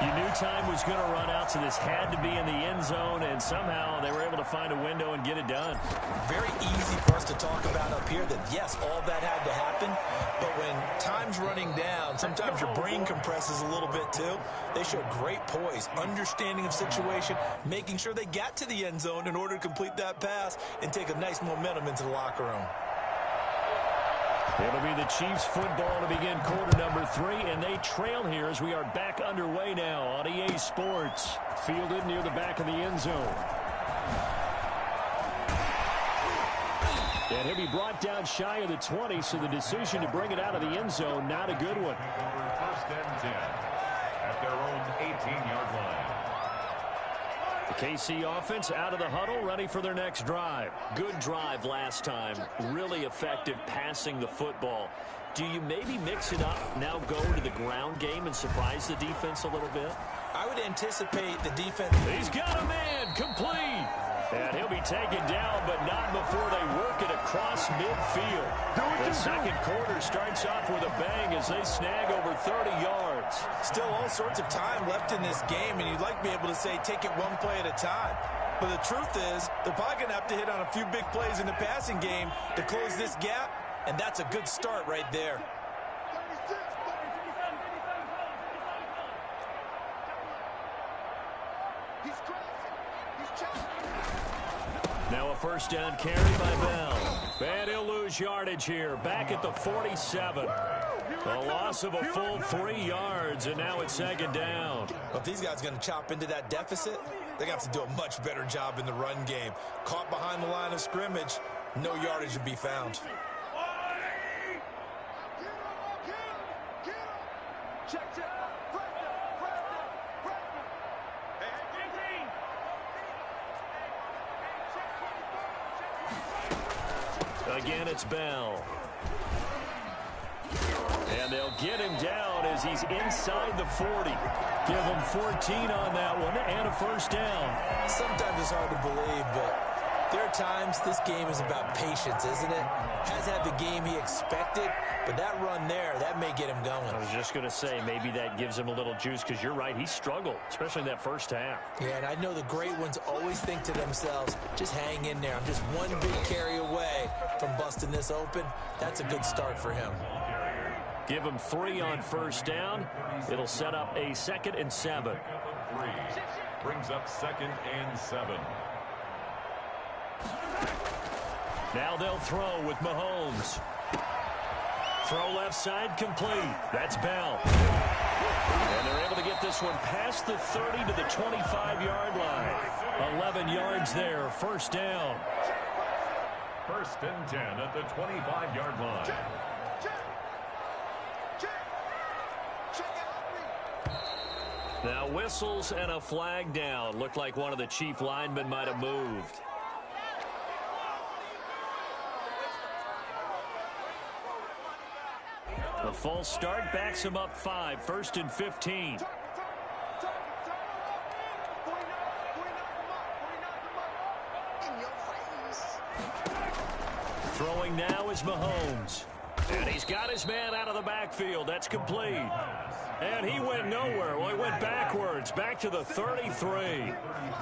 You knew time was going to run out, so this had to be in the end zone, and somehow they were able to find a window and get it done. Very easy for us to talk about up here that, yes, all that had to happen, but when time's running down, sometimes your brain compresses a little bit too. They showed great poise, understanding of situation, making sure they got to the end zone in order to complete that pass and take a nice momentum into the locker room. It'll be the Chiefs football to begin quarter number 3, and they trail here as we are back underway now on EA Sports. Fielded near the back of the end zone. And he'll be brought down shy of the 20, so the decision to bring it out of the end zone, not a good one. First and 10 at their own 18-yard line. The KC offense out of the huddle, ready for their next drive. Good drive last time. Really effective passing the football. Do you maybe mix it up, now go to the ground game and surprise the defense a little bit? I would anticipate the defense. He's got a man, complete. And he'll be taken down, but not before they work it across midfield. The second quarter starts off with a bang as they snag over 30 yards. Still all sorts of time left in this game, and you'd like to be able to say take it one play at a time. But the truth is, they're probably going to have to hit on a few big plays in the passing game to close this gap, and that's a good start right there. Now a first down carry by Bell. And he'll lose yardage here. Back at the 47. A loss of a full 3 yards, and now it's second down. Well, if these guys are going to chop into that deficit, they're going to have to do a much better job in the run game. Caught behind the line of scrimmage, no yardage to be found. Again, it's Bell. And they'll get him down as he's inside the 40. Give him 14 on that one and a first down. Sometimes it's hard to believe, but there are times this game is about patience, isn't it? Has had the game he expected, but that run there, that may get him going. I was just going to say, maybe that gives him a little juice, because you're right, he struggled, especially in that first half. Yeah, and I know the great ones always think to themselves, just hang in there. I'm just one big carry away from busting this open. That's a good start for him. Give him 3 on first down. It'll set up a 2nd and 7. 3 brings up 2nd and 7. Now they'll throw with Mahomes. Throw left side complete. That's Bell. And they're able to get this one past the 30 to the 25-yard line. 11 yards there, first down. First and 10 at the 25-yard line. Now whistles and a flag down. Looked like one of the chief linemen might have moved. The false start backs him up 5. First and 15. Throwing now is Mahomes. And he's got his man out of the backfield. That's complete. And he went nowhere. Well, he went backwards, back to the 33.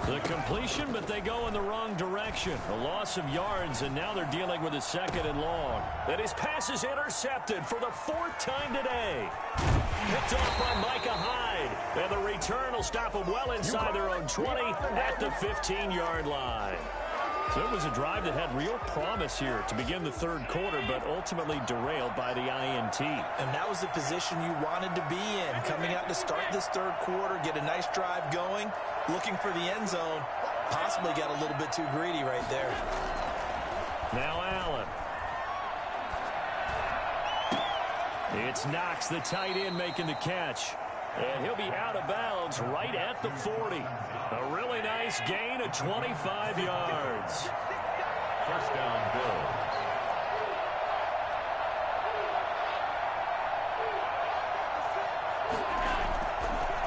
The completion, but they go in the wrong direction. A loss of yards, and now they're dealing with a 2nd and long. And his pass is intercepted for the 4th time today. Picked off by Micah Hyde. And the return will stop them well inside their own 20 at the 15-yard line. So it was a drive that had real promise here to begin the 3rd quarter, but ultimately derailed by the INT. And that was the position you wanted to be in, coming out to start this 3rd quarter, get a nice drive going, looking for the end zone. Possibly got a little bit too greedy right there. Now Allen. It's Knox, the tight end, making the catch. And he'll be out of bounds right at the 40. A really nice gain of 25 yards. First down, Bills.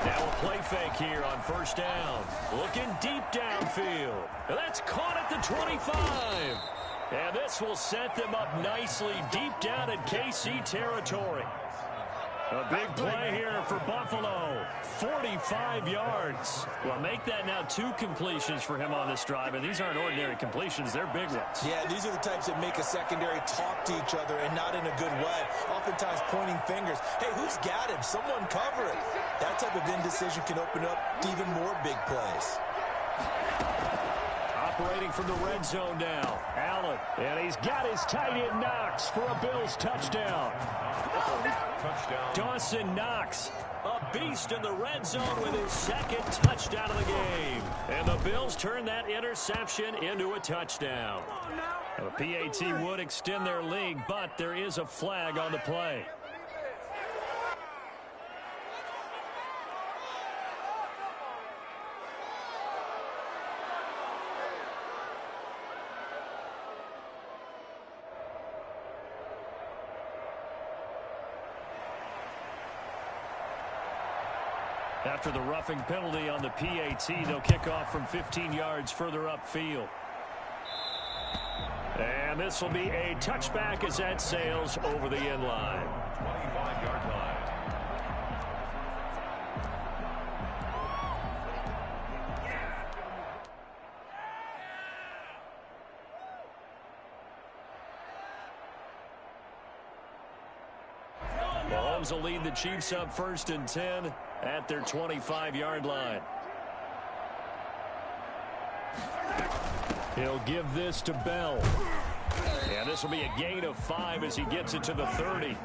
Now a play fake here on first down. Looking deep downfield. And that's caught at the 25. And this will set them up nicely deep down in KC territory. A big play here for Buffalo. 45 yards. Well, make that now 2 completions for him on this drive, and these aren't ordinary completions. They're big ones. Yeah, these are the types that make a secondary talk to each other and not in a good way. Oftentimes pointing fingers. Hey, who's got him? Someone cover it. That type of indecision can open up even more big plays. Operating from the red zone now. Allen. And he's got his tight end Knox for a Bills touchdown. Touchdown. Dawson Knox, a beast in the red zone with his 2nd touchdown of the game. And the Bills turn that interception into a touchdown. The PAT would extend their lead, but there is a flag on the play. After the roughing penalty on the PAT, they'll kick off from 15 yards further upfield. And this will be a touchback as that sails over the end line. 25-yard line. Mahomes will lead the Chiefs up 1st and 10 at their 25-yard line. He'll give this to Bell. And this will be a gain of 5 as he gets it to the 30.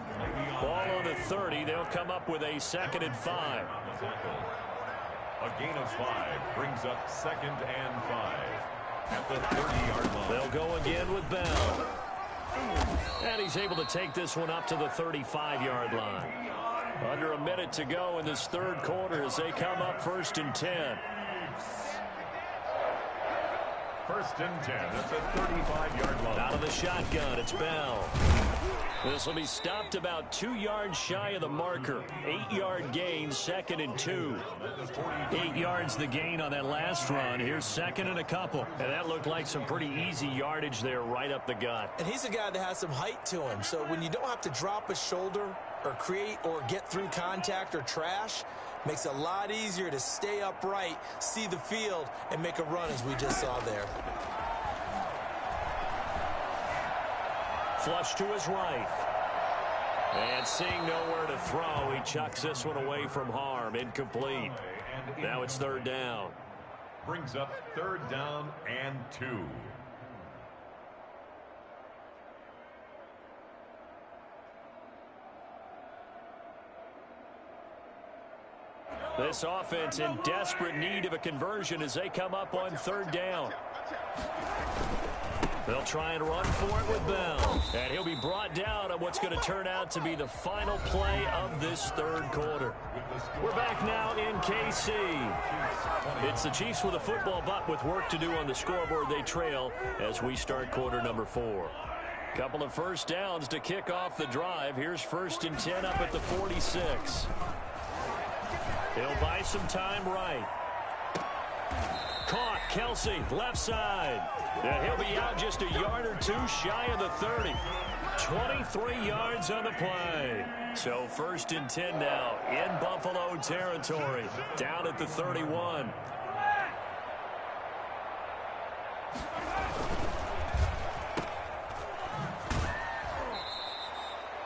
Ball on the 30. They'll come up with a 2nd and 5. A gain of 5 brings up 2nd and 5 at the 30-yard line. They'll go again with Bell. And he's able to take this one up to the 35-yard line. Under a minute to go in this 3rd quarter as they come up 1st and 10. 1st and 10 at the 35-yard line. Out of the shotgun, it's Bell. This will be stopped about 2 yards shy of the marker. 8-yard gain, 2nd and 2. 8 yards the gain on that last run. Here's 2nd and a couple. And that looked like some pretty easy yardage there right up the gut. And he's a guy that has some height to him. So when you don't have to drop a shoulder or create or get through contact or trash, makes it a lot easier to stay upright, see the field, and make a run as we just saw there. Flush to his right. And seeing nowhere to throw, he chucks this one away from harm. Incomplete. Now it's 3rd down. Brings up 3rd down and 2. This offense in desperate need of a conversion as they come up on 3rd down. They'll try and run for it with Bell. And he'll be brought down on what's going to turn out to be the final play of this third quarter. We're back now in KC. It's the Chiefs with a football, but with work to do on the scoreboard, they trail as we start quarter number 4. Couple of first downs to kick off the drive. Here's 1st and 10 up at the 46. He'll buy some time right. Caught. Kelsey, left side. And he'll be out just a yard or two shy of the 30. 23 yards on the play. So 1st and 10 now in Buffalo territory. Down at the 31.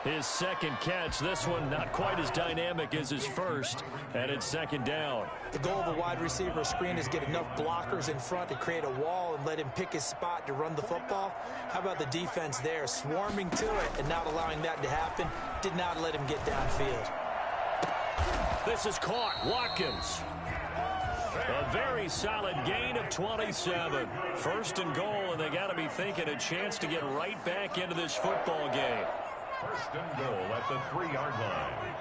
His second catch, this one not quite as dynamic as his first, and it's 2nd down. The goal of a wide receiver screen is get enough blockers in front to create a wall and let him pick his spot to run the football. How about the defense there, swarming to it and not allowing that to happen? Did not let him get downfield. This is caught. Watkins. A very solid gain of 27. 1st and goal, and they got to be thinking a chance to get right back into this football game. 1st and goal at the 3-yard line.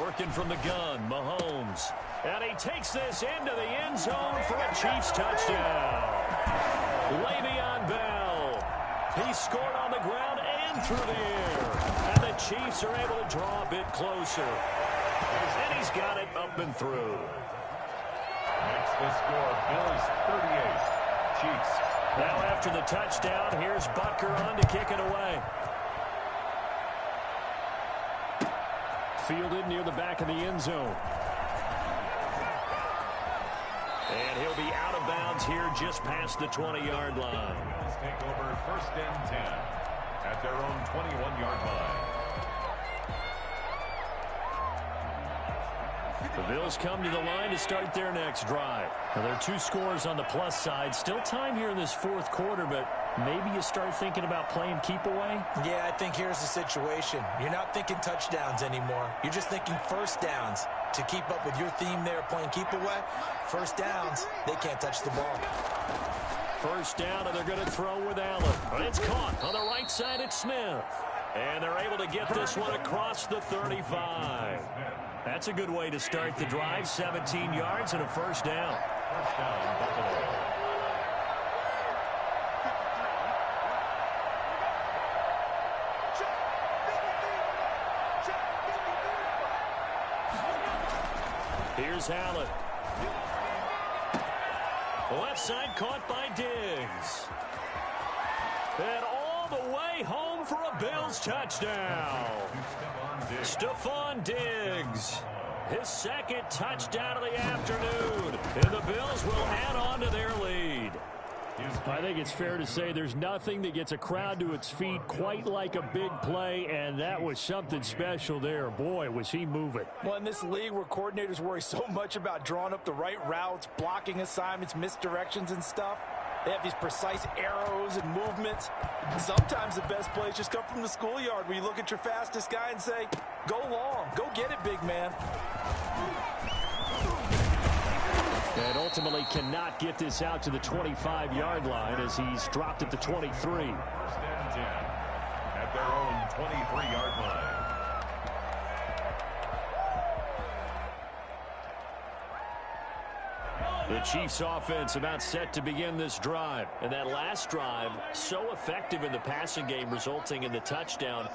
Working from the gun, Mahomes. And he takes this into the end zone for a Chiefs touchdown. Le'Veon Bell. He scored on the ground and through the air. And the Chiefs are able to draw a bit closer. And he's got it up and through. Makes the score Bills 38. Chiefs. Now after the touchdown, here's Butker on to kick it away. Fielded near the back of the end zone. And he'll be out of bounds here just past the 20-yard line. Bills take over 1st and 10 at their own 21-yard line. The Bills come to the line to start their next drive. Now, there are 2 scores on the plus side. Still time here in this 4th quarter, but maybe you start thinking about playing keep away? Yeah, I think here's the situation. You're not thinking touchdowns anymore. You're just thinking 1st downs. To keep up with your theme there, playing keep away, 1st downs, they can't touch the ball. 1st down, and they're going to throw with Allen. But it's caught on the right side at Smith. And they're able to get this one across the 35. That's a good way to start the drive. 17 yards and a 1st down. 1st down, Buffalo. Here's Allen. Left side caught by Diggs. And all the way home for a Bills touchdown. Stephon Diggs. His 2nd touchdown of the afternoon. And the Bills will add on to their lead. I think it's fair to say there's nothing that gets a crowd to its feet quite like a big play, and that was something special there. Boy, was he moving. Well, in this league where coordinators worry so much about drawing up the right routes, blocking assignments, misdirections and stuff, they have these precise arrows and movements. Sometimes the best plays just come from the schoolyard where you look at your fastest guy and say, go long, go get it, big man. And ultimately cannot get this out to the 25-yard line as he's dropped at the 23. 1st and 10 at their own 23-yard line. The Chiefs offense about set to begin this drive. And that last drive, so effective in the passing game, resulting in the touchdown.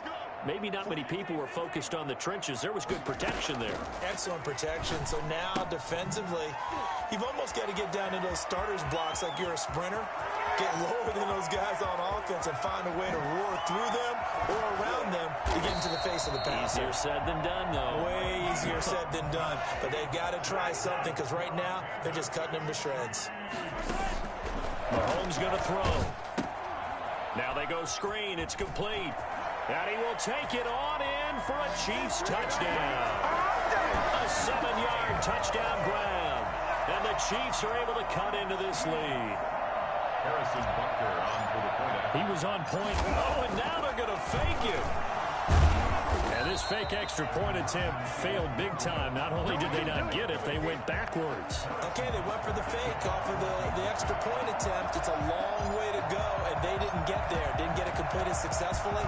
Maybe not many people were focused on the trenches. There was good protection there. Excellent protection. So now defensively, you've almost got to get down to those starters blocks like you're a sprinter. Get lower than those guys on offense and find a way to roar through them or around them to get into the face of the passer. Easier said than done, though. Way easier said than done. But they've got to try something because right now they're just cutting them to shreds. Mahomes going to throw. Now they go screen. It's complete. And he will take it on in for a Chiefs touchdown. A 7-yard touchdown grab. And the Chiefs are able to cut into this lead. Harrison Butker on for the point. He was on point. Oh, and now they're going to fake it. And this This fake extra point attempt failed big time. Not only did they not get it, they went backwards. Okay, they went for the fake off of the extra point attempt. It's a long way to go, and they didn't get there. Didn't get it completed successfully.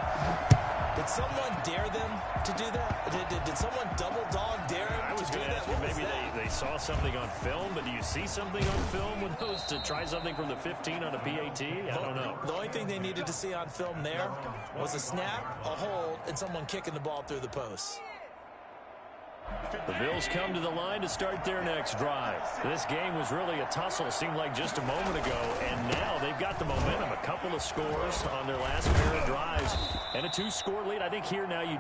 Did someone dare them to do that? Did someone double dog dare them I was to do going to that? ask you, maybe they saw something on film, but do you see something on film with those to try something from the 15 on a PAT? I don't know. The only thing they needed to see on film there was a snap, a hold, and someone kicking the ball through the post. The Bills come to the line to start their next drive. This game was really a tussle, seemed like just a moment ago, and now they've got the momentum. A couple of scores on their last pair of drives, and a 2-score lead. I think here now you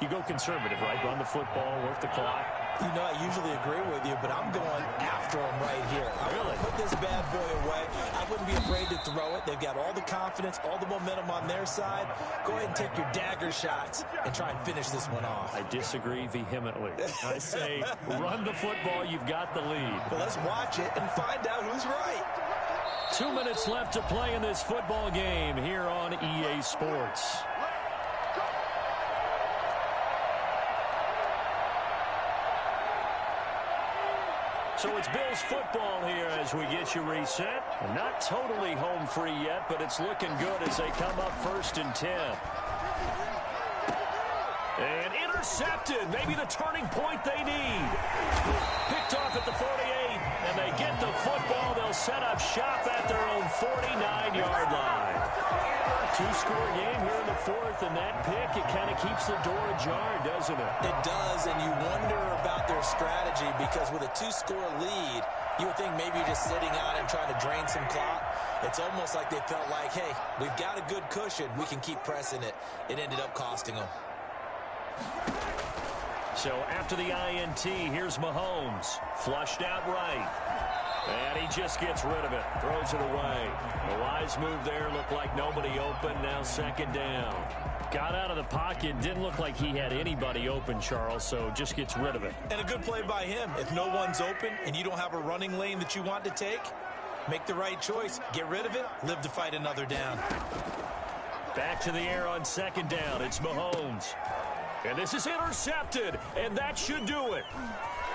go conservative, right? Run the football, work the clock. You know, I usually agree with you, but I'm going after him right here. I want to put this bad boy away. I wouldn't be afraid to throw it. They've got all the confidence, all the momentum on their side. Go ahead and take your dagger shots and try and finish this one off. I disagree vehemently. I say run the football. You've got the lead. Well, let's watch it and find out who's right. 2 minutes left to play in this football game here on EA Sports. So it's Bills football here as we get you reset. Not totally home free yet, but it's looking good as they come up 1st and 10. And intercepted. Maybe the turning point they need. Picked off at the 48, and they get the football. They'll set up shop at their own 49-yard line. 2-score game here in the 4th, and that pick, it kind of keeps the door ajar, doesn't it? It does, and you wonder about their strategy because with a 2-score lead, you would think maybe you're just sitting on and trying to drain some clock. It's almost like they felt like, hey, we've got a good cushion. We can keep pressing it. It ended up costing them. So after the INT, here's Mahomes. Flushed out right. And he just gets rid of it. Throws it away. A wise move there. Looked like nobody open. Now 2nd down. Got out of the pocket. Didn't look like he had anybody open, Charles, so just gets rid of it. And a good play by him. If no one's open and you don't have a running lane that you want to take, make the right choice. Get rid of it. Live to fight another down. Back to the air on 2nd down. It's Mahomes. And this is intercepted, and that should do it.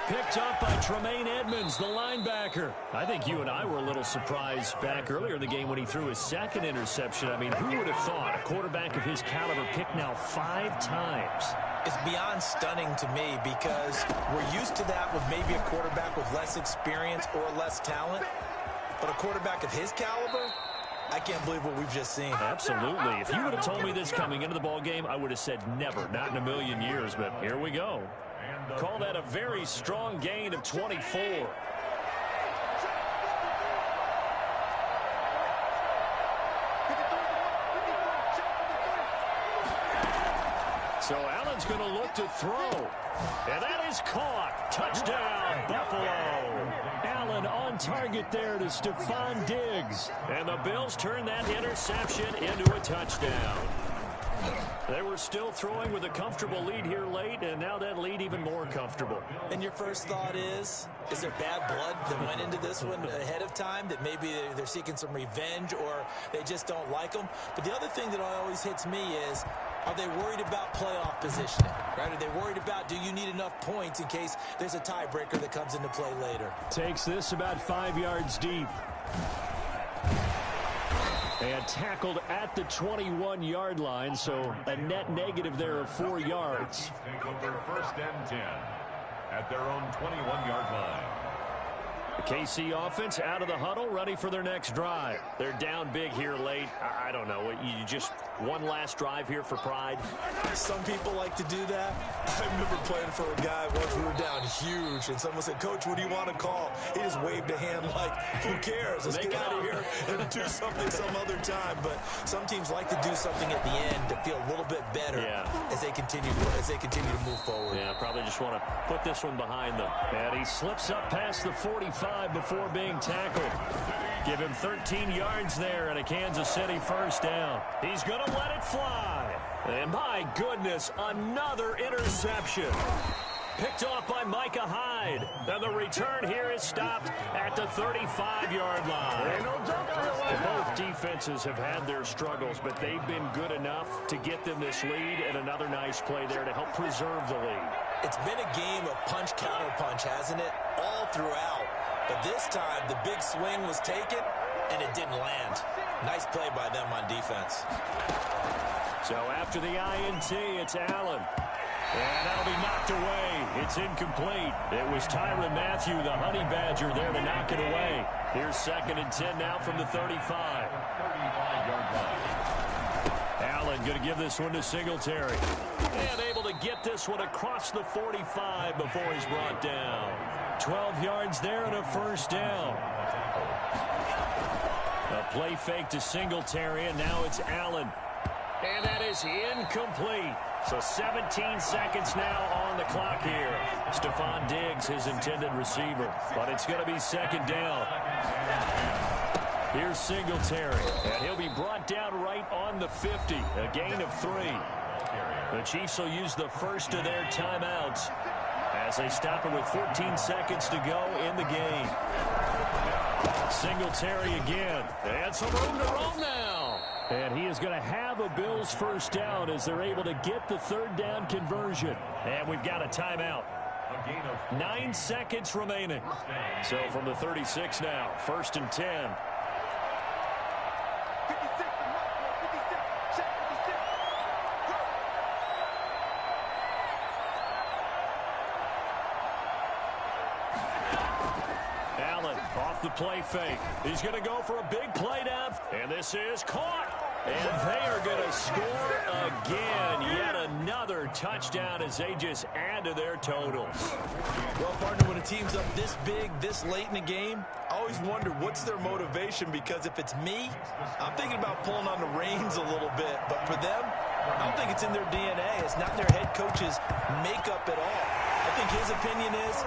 Picked up by Tremaine Edmonds, the linebacker. I think you and I were a little surprised back earlier in the game when he threw his 2nd interception. I mean, who would have thought a quarterback of his caliber picked now 5 times? It's beyond stunning to me because we're used to that with maybe a quarterback with less experience or less talent. But a quarterback of his caliber, I can't believe what we've just seen. Absolutely. If you would have told me this coming into the ball game, I would have said never, not in a million years. But here we go. Call that a very strong gain of 24. So Allen's going to look to throw. And that is caught. Touchdown, Buffalo. Allen on target there to Stephon Diggs. And the Bills turn that interception into a touchdown. They were still throwing with a comfortable lead here late, and now that lead even more comfortable. And your first thought is there bad blood that went into this one ahead of time, that maybe they're seeking some revenge or they just don't like them? But the other thing that always hits me is, are they worried about playoff positioning? Right? Are they worried about, do you need enough points in case there's a tiebreaker that comes into play later? Takes this about 5 yards deep. And tackled at the 21-yard line, so a net negative there of 4 yards. Take over 1st and 10 at their own 21-yard line. The KC offense out of the huddle, ready for their next drive. They're down big here late. I don't know. You just one last drive here for pride. Some people like to do that. I remember playing for a guy once we were down huge, and someone said, "Coach, what do you want to call?" He just waved a hand like, "Who cares? Let's get out of here and do something some other time." But some teams like to do something at the end to feel a little bit better as they continue to move forward. Yeah, probably just want to put this one behind them. And he slips up past the 45 before being tackled. Give him 13 yards there and a Kansas City first down. He's going to let it fly. And my goodness, another interception. Picked off by Micah Hyde. And the return here is stopped at the 35-yard line. Both defenses have had their struggles, but they've been good enough to get them this lead, and another nice play there to help preserve the lead. It's been a game of punch-counter-punch, hasn't it? All throughout. But this time, the big swing was taken, and it didn't land. Nice play by them on defense. So after the INT, it's Allen. And that'll be knocked away. It's incomplete. It was Tyrann Mathieu, the Honey Badger, there to knock it away. Here's 2nd and 10 now from the 35. Allen going to give this one to Singletary. And able to get this one across the 45 before he's brought down. 12 yards there and a first down. A play fake to Singletary, and now it's Allen. And that is incomplete. So 17 seconds now on the clock here. Stephon Diggs, his intended receiver. But it's going to be 2nd down. Here's Singletary. And he'll be brought down right on the 50. A gain of 3. The Chiefs will use the first of their timeouts as they stop it with 14 seconds to go in the game. Singletary again. And some room to roam now. And he is going to have a Bills first down as they're able to get the 3rd down conversion. And we've got a timeout. 9 seconds remaining. So from the 36 now, 1st and 10. Allen off the play fake. He's going to go for a big play down. And this is caught. And they are going to score again. Yet another touchdown as they just add to their totals. Well, partner, when a team's up this big, this late in the game, I always wonder what's their motivation, because if it's me, I'm thinking about pulling on the reins a little bit. But for them, I don't think it's in their DNA. It's not their head coach's makeup at all. I think his opinion is,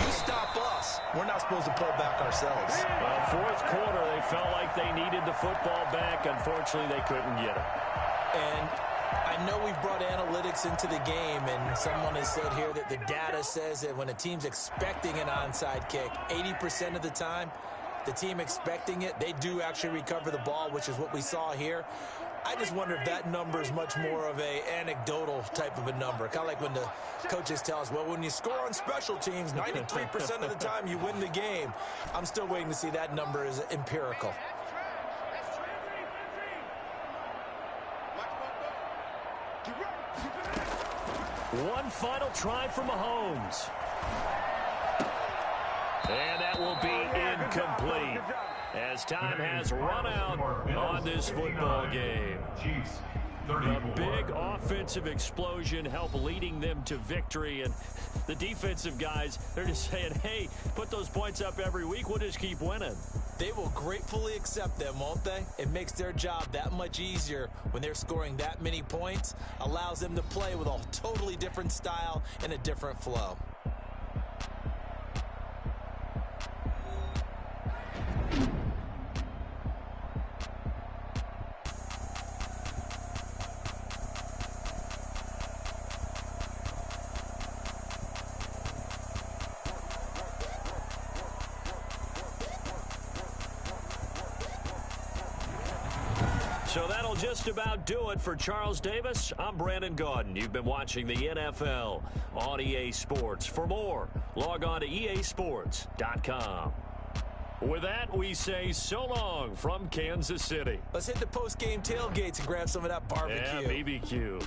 you stop us, we're not supposed to pull back ourselves. Well, 4th quarter, they felt like they needed the football back. Unfortunately, they couldn't get it. And I know we've brought analytics into the game, and someone has said here that the data says that when a team's expecting an onside kick, 80% of the time, the team expecting it, they do actually recover the ball, which is what we saw here. I just wonder if that number is much more of a anecdotal type of a number. Kind of like when the coaches tell us, well, when you score on special teams, 93% of the time you win the game. I'm still waiting to see that number is empirical. One final try from Mahomes. And that will be incomplete as time has run out on this football game. A big offensive explosion helped leading them to victory, and the defensive guys, they're just saying, hey, put those points up every week, we'll just keep winning. They will gratefully accept them, won't they? It makes their job that much easier when they're scoring that many points, allows them to play with a totally different style and a different flow. So that'll just about do it for Charles Davis. I'm Brandon Gaudin. You've been watching the NFL on EA Sports. For more, log on to easports.com. With that, we say so long from Kansas City. Let's hit the post-game tailgates and grab some of that barbecue. Yeah, BBQ.